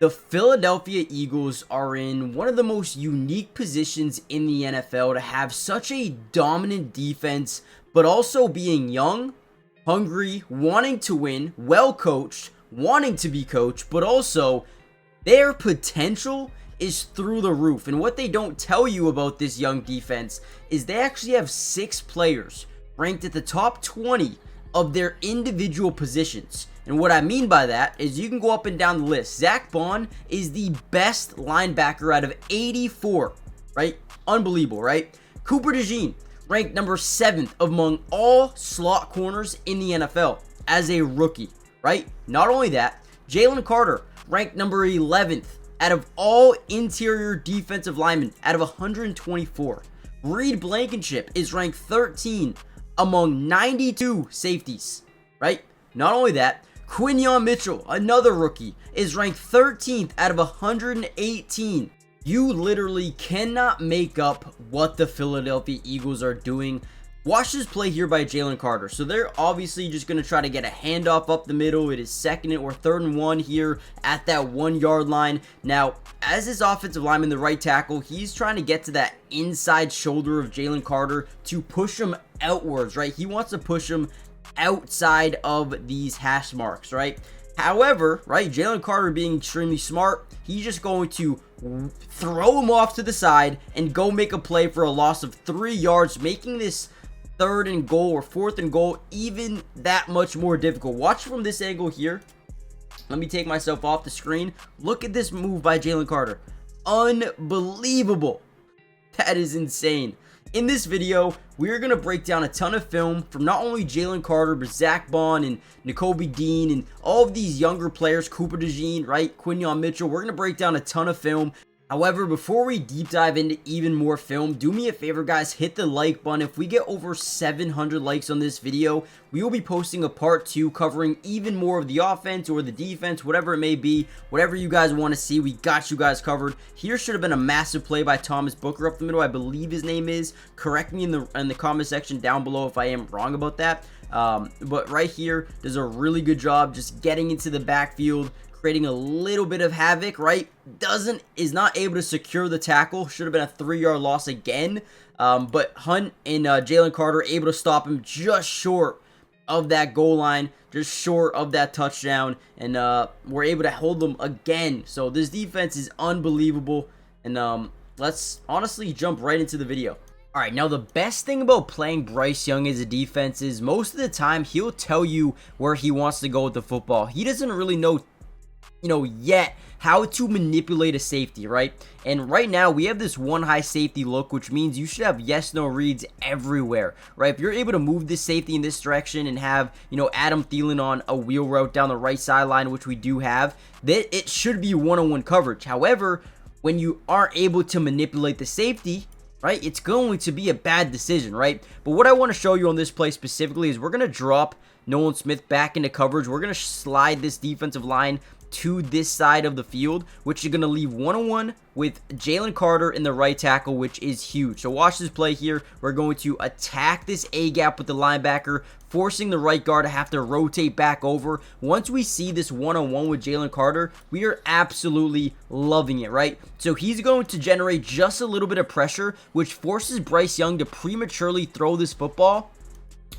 The Philadelphia Eagles are in one of the most unique positions in the NFL to have such a dominant defense, but also being young, hungry, wanting to win, well coached, wanting to be coached, but also their potential is through the roof. And what they don't tell you about this young defense is they actually have 6 players ranked at the top 20 of their individual positions. And what I mean by that is you can go up and down the list. Zach Bond is the best linebacker out of 84, right? Unbelievable, right? Cooper DeJean, ranked number 7th among all slot corners in the NFL as a rookie, right? Not only that, Jalen Carter, ranked number 11th out of all interior defensive linemen out of 124. Reed Blankenship is ranked 13 among 92 safeties, right? Not only that, Quinyon Mitchell, another rookie, is ranked 13th out of 118. You literally cannot make up what the Philadelphia Eagles are doing. Watch this play here by Jalen Carter. So they're obviously just going to try to get a handoff up the middle. It is 2nd or 3rd and 1 here at that 1-yard line. Now, as this offensive lineman, the right tackle, he's trying to get to that inside shoulder of Jalen Carter to push him outwards, right? He wants to push him outside of these hash marks, right? However, right, Jalen Carter being extremely smart, he's just going to throw him off to the side and go make a play for a loss of 3 yards, making this 3rd and goal or 4th and goal even that much more difficult. Watch from this angle here. Let me take myself off the screen. Look at this move by Jalen Carter. Unbelievable. That is insane. In this video, we're going to break down a ton of film from not only Jalen Carter, but Zach Bond and Nakobe Dean and all of these younger players, Cooper DeJean, right, Quinyon Mitchell. We're going to break down a ton of film. However, before we deep dive into even more film, do me a favor, guys, hit the like button. If we get over 700 likes on this video, we will be posting a part 2 covering even more of the offense or the defense, whatever it may be, whatever you guys want to see. We got you guys covered. Here should have been a massive play by Thomas Booker up the middle, I believe his name is. Correct me in the comment section down below if I am wrong about that. But right here does a really good job just getting into the backfield, creating a little bit of havoc, right? Is not able to secure the tackle. Should have been a 3-yard loss again. But Hunt and Jalen Carter able to stop him just short of that goal line, just short of that touchdown, and we're able to hold them again. So this defense is unbelievable, and let's honestly jump right into the video. All right, now the best thing about playing Bryce Young as a defense is most of the time he'll tell you where he wants to go with the football. He doesn't really know yet how to manipulate a safety, right? And right now we have this one high safety look, which means you should have yes no reads everywhere, right? If you're able to move this safety in this direction and have Adam Thielen on a wheel route down the right sideline, which we do have, that it should be one-on-one coverage. However, when you aren't able to manipulate the safety, right, it's going to be a bad decision, right? But what I want to show you on this play specifically is we're going to drop Nolan Smith back into coverage. We're going to slide this defensive line to this side of the field, which is going to leave one-on-one with Jalen Carter in the right tackle, which is huge. So watch this play here. We're going to attack this A-gap with the linebacker, forcing the right guard to have to rotate back over. Once we see this one-on-one with Jalen Carter, we are absolutely loving it, right? So he's going to generate just a little bit of pressure, which forces Bryce Young to prematurely throw this football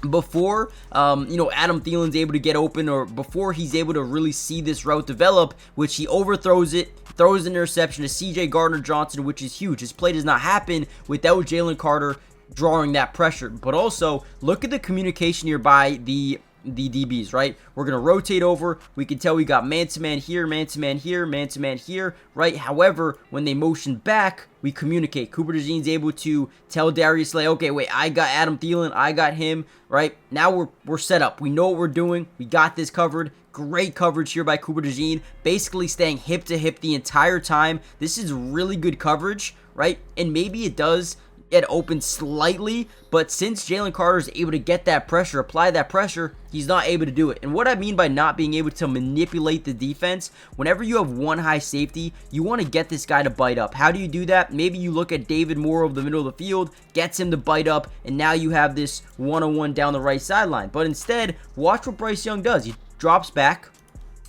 before Adam Thielen's able to get open, or before he's able to really see this route develop, which he overthrows it, throws an interception to CJ Gardner-Johnson, which is huge. His play does not happen without Jalen Carter drawing that pressure. But also, look at the communication here by the DBs, right? We're going to rotate over. We can tell we got man-to-man here, man-to-man here, man-to-man here, right? However, when they motion back, we communicate. Cooper DeJean's able to tell Darius Slay, okay, wait, I got Adam Thielen, I got him, right? Now we're set up. We know what we're doing. We got this covered. Great coverage here by Cooper DeJean, basically staying hip to hip the entire time. This is really good coverage, right? And maybe it does get open slightly, but since Jalen Carter is able to get that pressure, apply that pressure, he's not able to do it. And what I mean by not being able to manipulate the defense, whenever you have one high safety, you want to get this guy to bite up. How do you do that? Maybe you look at David Moore over the middle of the field, gets him to bite up, and now you have this one-on-one down the right sideline. But instead, watch what Bryce Young does. He drops back,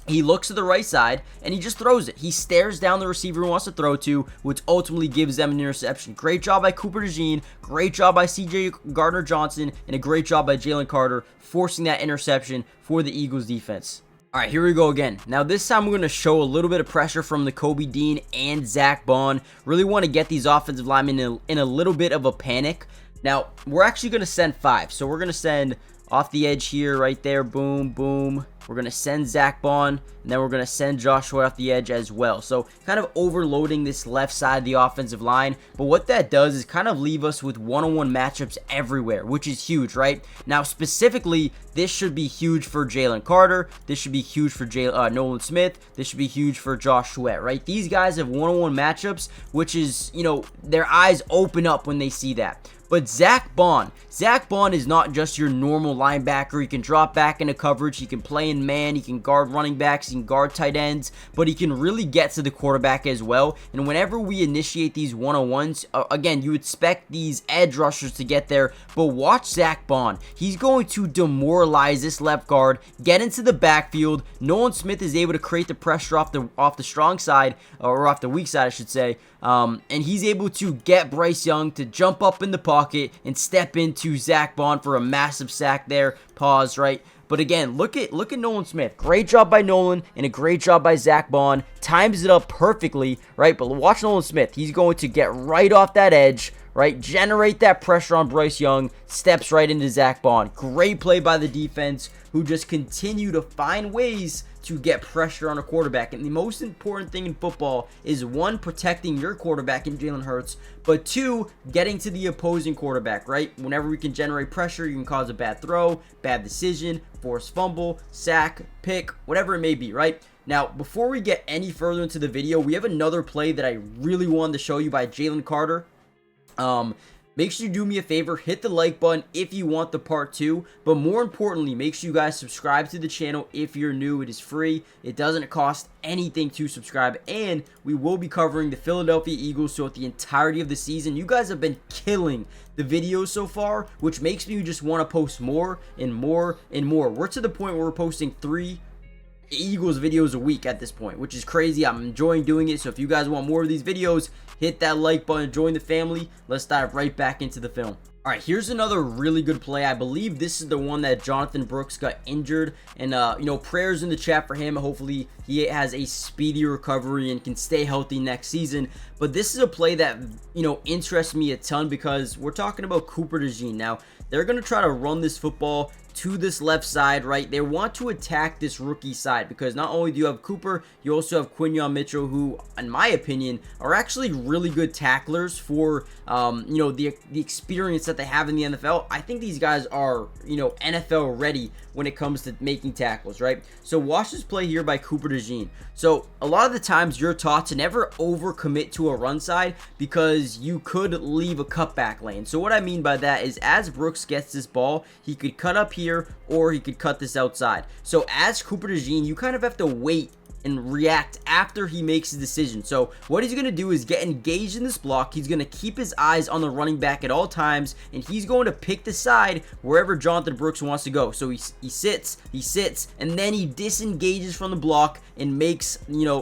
He looks to the right side and he just throws it. He stares down the receiver he wants to throw to, which ultimately gives them an interception. Great job by Cooper DeJean, great job by CJ Gardner-Johnson, and a great job by Jalen Carter forcing that interception for the Eagles defense. All right, here we go again. Now, this time we're going to show a little bit of pressure from the Kobe Dean and Zach Bond. Really want to get these offensive linemen in a little bit of a panic. Now, we're actually going to send 5. So we're going to send off the edge here, right there, boom, boom. We're going to send Zach Bond, and then we're going to send Joshua off the edge as well. So kind of overloading this left side of the offensive line. But what that does is kind of leave us with one-on-one matchups everywhere, which is huge, right? Now, specifically, this should be huge for Jalen Carter. This should be huge for Nolan Smith. This should be huge for Josh Sweat, right? These guys have one-on-one matchups, which is, their eyes open up when they see that. But Zach Bond is not just your normal linebacker. He can drop back into coverage. He can play in man. He can guard running backs. He can guard tight ends. But he can really get to the quarterback as well. And whenever we initiate these one-on-ones, again, you expect these edge rushers to get there. But watch Zach Bond. He's going to demoralize this left guard, get into the backfield. Nolan Smith is able to create the pressure off the strong side, or off the weak side, I should say. And he's able to get Bryce Young to jump up in the pocket and step into Zach Bond for a massive sack there. Pause, right? But again, look at Nolan Smith. Great job by Nolan and a great job by Zach Bond. Times it up perfectly, right? But watch Nolan Smith. He's going to get right off that edge, right? Generate that pressure on Bryce Young. Steps right into Zach Bond. Great play by the defense, who just continue to find ways to get pressure on a quarterback. And the most important thing in football is, 1, protecting your quarterback in Jalen Hurts, but 2, getting to the opposing quarterback, right? Whenever we can generate pressure, you can cause a bad throw, bad decision, forced fumble, sack, pick, whatever it may be, right? Now, before we get any further into the video, we have another play that I really wanted to show you by Jalen Carter. Make sure you do me a favor, hit the like button if you want the part 2, but more importantly, make sure you guys subscribe to the channel if you're new. It is free. It doesn't cost anything to subscribe, and we will be covering the Philadelphia Eagles throughout the entirety of the season. You guys have been killing the videos so far, which makes me just want to post more and more and more. We're to the point where we're posting 3 Eagles videos a week at this point, which is crazy. I'm enjoying doing it. So if you guys want more of these videos, hit that like button, join the family. Let's dive right back into the film. All right, here's another really good play. I believe this is the one that Jonathan Brooks got injured, and prayers in the chat for him. Hopefully he has a speedy recovery and can stay healthy next season. But this is a play that interests me a ton, because we're talking about Cooper DeJean. Now, they're going to try to run this football to this left side, right? They want to attack this rookie side, because not only do you have Cooper, you also have Quinyon Mitchell, who, in my opinion, are actually really good tacklers for, the experience that they have in the NFL. I think these guys are, NFL ready when it comes to making tackles, right? So watch this play here by Cooper DeJean. So a lot of the times you're taught to never overcommit to a run side, because you could leave a cutback lane. So what I mean by that is, as Brooks gets this ball, he could cut up here, or he could cut this outside. So as Cooper DeJean, you kind of have to wait and react after he makes his decision. So what he's going to do is get engaged in this block. He's going to keep his eyes on the running back at all times, and he's going to pick the side wherever Jonathan Brooks wants to go. So he sits, and then he disengages from the block and makes,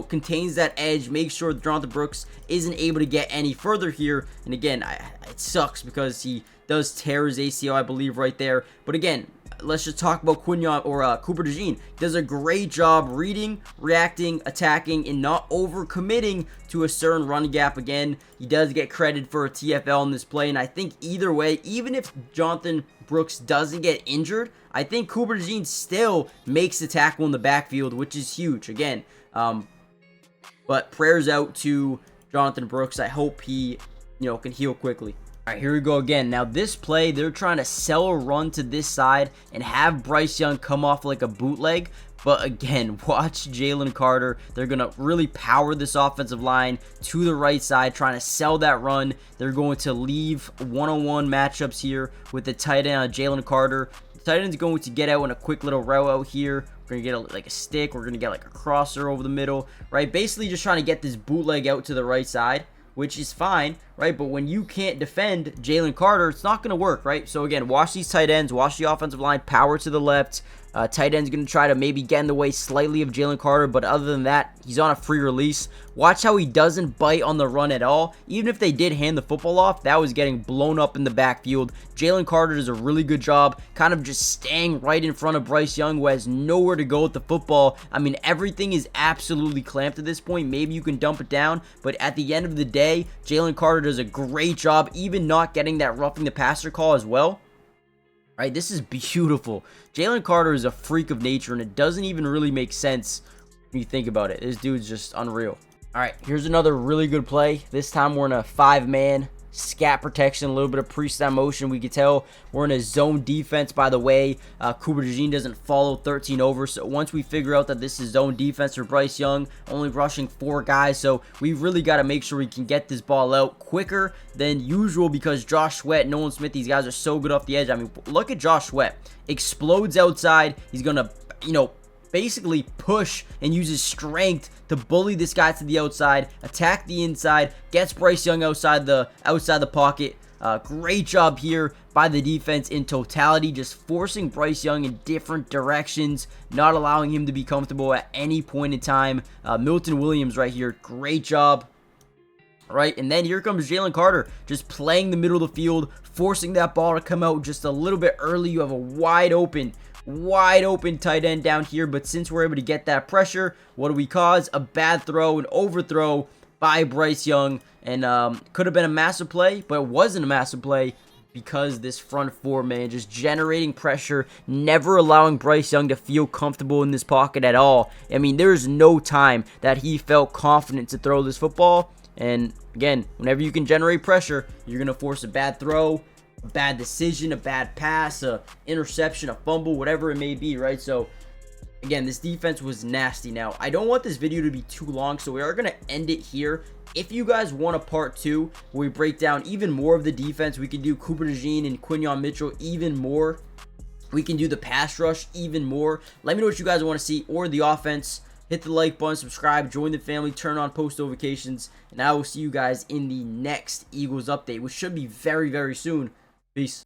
contains that edge, makes sure Jonathan Brooks isn't able to get any further here. And again, it sucks because he does tear his ACL, I believe, right there. But again, let's just talk about Quinyon or Cooper DeJean. He does a great job reading, reacting, attacking, and not overcommitting to a certain run gap. Again, he does get credit for a TFL in this play, and I think either way, even if Jonathan Brooks doesn't get injured, I think Cooper DeJean still makes the tackle in the backfield, which is huge. Again, but prayers out to Jonathan Brooks. I hope he, can heal quickly. All right, here we go again. Now, this play, they're trying to sell a run to this side and have Bryce Young come off like a bootleg. But again, watch Jalen Carter. They're going to really power this offensive line to the right side, trying to sell that run. They're going to leave one-on-one matchups here with the tight end, Jalen Carter. The tight end's going to get out in a quick little route out here. We're going to get a stick. We're going to get like a crosser over the middle, right? Basically just trying to get this bootleg out to the right side, which is fine, right? But when you can't defend Jalen Carter, it's not going to work, right? So again, watch these tight ends, watch the offensive line, power to the left. Tight end's going to try to maybe get in the way slightly of Jalen Carter, but other than that, he's on a free release. Watch how he doesn't bite on the run at all. Even if they did hand the football off, that was getting blown up in the backfield. Jalen Carter does a really good job kind of just staying right in front of Bryce Young, who has nowhere to go with the football. I mean, everything is absolutely clamped at this point. Maybe you can dump it down, but at the end of the day, Jalen Carter does a great job, even not getting that roughing the passer call as well. Right, this is beautiful. Jalen Carter is a freak of nature, and it doesn't even really make sense when you think about it. This dude's just unreal. All right, here's another really good play. This time we're in a 5-man scat protection, a little bit of pre-snap motion. We can tell we're in a zone defense. By the way, Cooper DeJean doesn't follow 13 over, so once we figure out that this is zone defense for Bryce Young, only rushing 4 guys, so we really got to make sure we can get this ball out quicker than usual because Josh Sweat, Nolan Smith, these guys are so good off the edge. I mean, look at Josh Sweat. Explodes outside. He's going to, basically push and uses strength to bully this guy to the outside, attack the inside, gets Bryce Young outside the pocket. Great job here by the defense in totality, just forcing Bryce Young in different directions, not allowing him to be comfortable at any point in time. Milton Williams right here, great job. Right, and then here comes Jalen Carter, just playing the middle of the field, forcing that ball to come out just a little bit early. You have a wide open tight end down here, but since we're able to get that pressure, what do we cause? A bad throw, an overthrow by Bryce Young, and could have been a massive play, but it wasn't a massive play because this front 4, man, just generating pressure, never allowing Bryce Young to feel comfortable in this pocket at all. I mean, there's no time that he felt confident to throw this football, and again, whenever you can generate pressure, you're going to force a bad throw, a bad decision, a bad pass, a interception, a fumble, whatever it may be, right? So again, this defense was nasty. Now, I don't want this video to be too long, so we are going to end it here. If you guys want a part 2 where we break down even more of the defense, we can do Cooper DeJean and Quinyon Mitchell even more. We can do the pass rush even more. Let me know what you guys want to see, or the offense. Hit the like button, subscribe, join the family, turn on post notifications, and I will see you guys in the next Eagles update, which should be very, very soon. Peace.